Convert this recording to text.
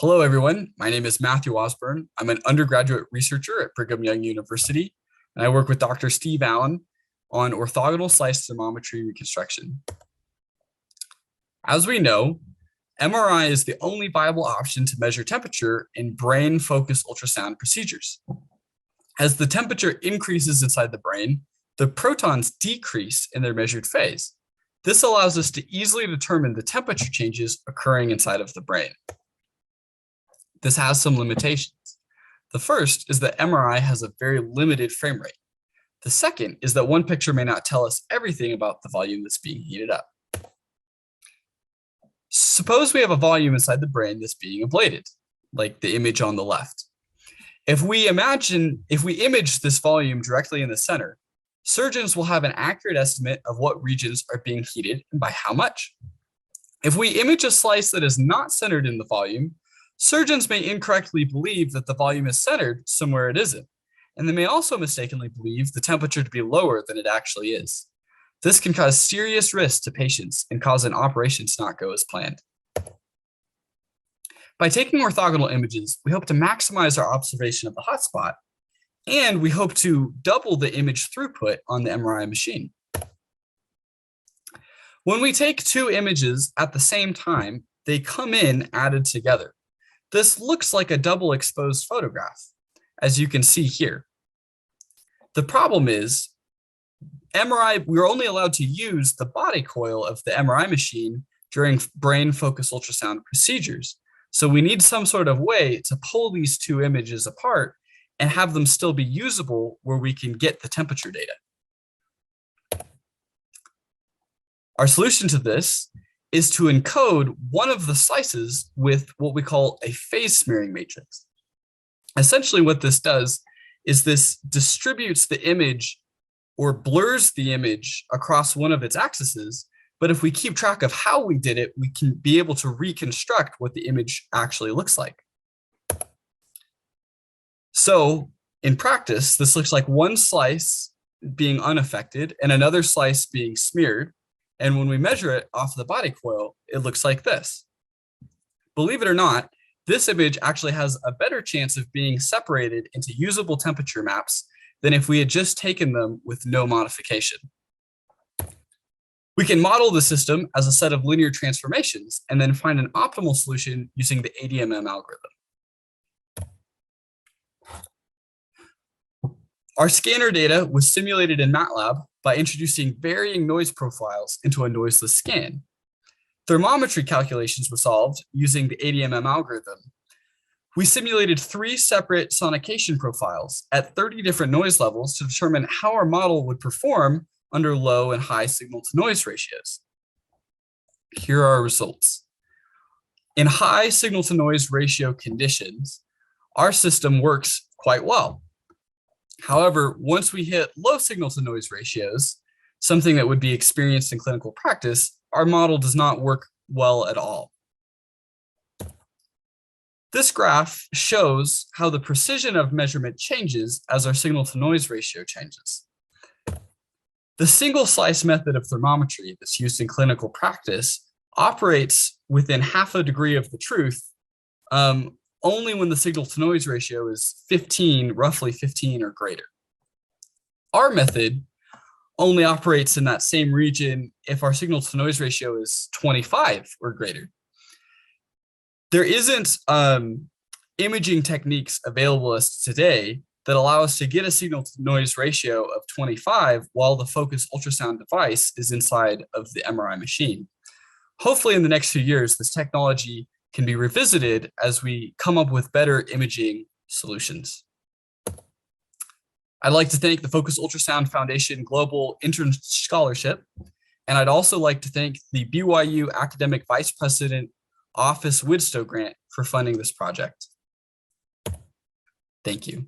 Hello, everyone. My name is Matthew Osburn. I'm an undergraduate researcher at Brigham Young University, and I work with Dr. Steve Allen on orthogonal slice thermometry reconstruction. As we know, MRI is the only viable option to measure temperature in brain-focused ultrasound procedures. As the temperature increases inside the brain, the protons decrease in their measured phase. This allows us to easily determine the temperature changes occurring inside of the brain. This has some limitations. The first is that MRI has a very limited frame rate. The second is that one picture may not tell us everything about the volume that's being heated up. Suppose we have a volume inside the brain that's being ablated, like the image on the left. If we image this volume directly in the center, surgeons will have an accurate estimate of what regions are being heated and by how much. If we image a slice that is not centered in the volume, surgeons may incorrectly believe that the volume is centered somewhere it isn't, and they may also mistakenly believe the temperature to be lower than it actually is. This can cause serious risks to patients and cause an operation to not go as planned. By taking orthogonal images, we hope to maximize our observation of the hotspot, and we hope to double the image throughput on the MRI machine. When we take two images at the same time, they come in added together. This looks like a double exposed photograph, as you can see here. The problem is, we're only allowed to use the body coil of the MRI machine during brain-focused ultrasound procedures. So we need some sort of way to pull these two images apart and have them still be usable where we can get the temperature data. Our solution to this is to encode one of the slices with what we call a phase smearing matrix. Essentially what this does is this distributes the image or blurs the image across one of its axes, but if we keep track of how we did it, we can be able to reconstruct what the image actually looks like. So in practice, this looks like one slice being unaffected and another slice being smeared. And when we measure it off the body coil, it looks like this. Believe it or not, this image actually has a better chance of being separated into usable temperature maps than if we had just taken them with no modification. We can model the system as a set of linear transformations and then find an optimal solution using the ADMM algorithm. Our scanner data was simulated in MATLAB by introducing varying noise profiles into a noiseless scan. Thermometry calculations were solved using the ADMM algorithm. We simulated 3 separate sonication profiles at 30 different noise levels to determine how our model would perform under low and high signal-to-noise ratios. Here are our results. In high signal-to-noise ratio conditions, our system works quite well. However, once we hit low signal-to-noise ratios, something that would be experienced in clinical practice, our model does not work well at all. This graph shows how the precision of measurement changes as our signal-to-noise ratio changes. The single slice method of thermometry that's used in clinical practice operates within half a degree of the truth only when the signal-to-noise ratio is 15, roughly 15 or greater. Our method only operates in that same region if our signal-to-noise ratio is 25 or greater. There isn't imaging techniques available to us today that allow us to get a signal-to-noise ratio of 25 while the focused ultrasound device is inside of the MRI machine. Hopefully in the next few years, this technology can be revisited as we come up with better imaging solutions. I'd like to thank the Focused Ultrasound Foundation Global Intern Scholarship, and I'd also like to thank the BYU Academic Vice President Office Widstow Grant for funding this project. Thank you.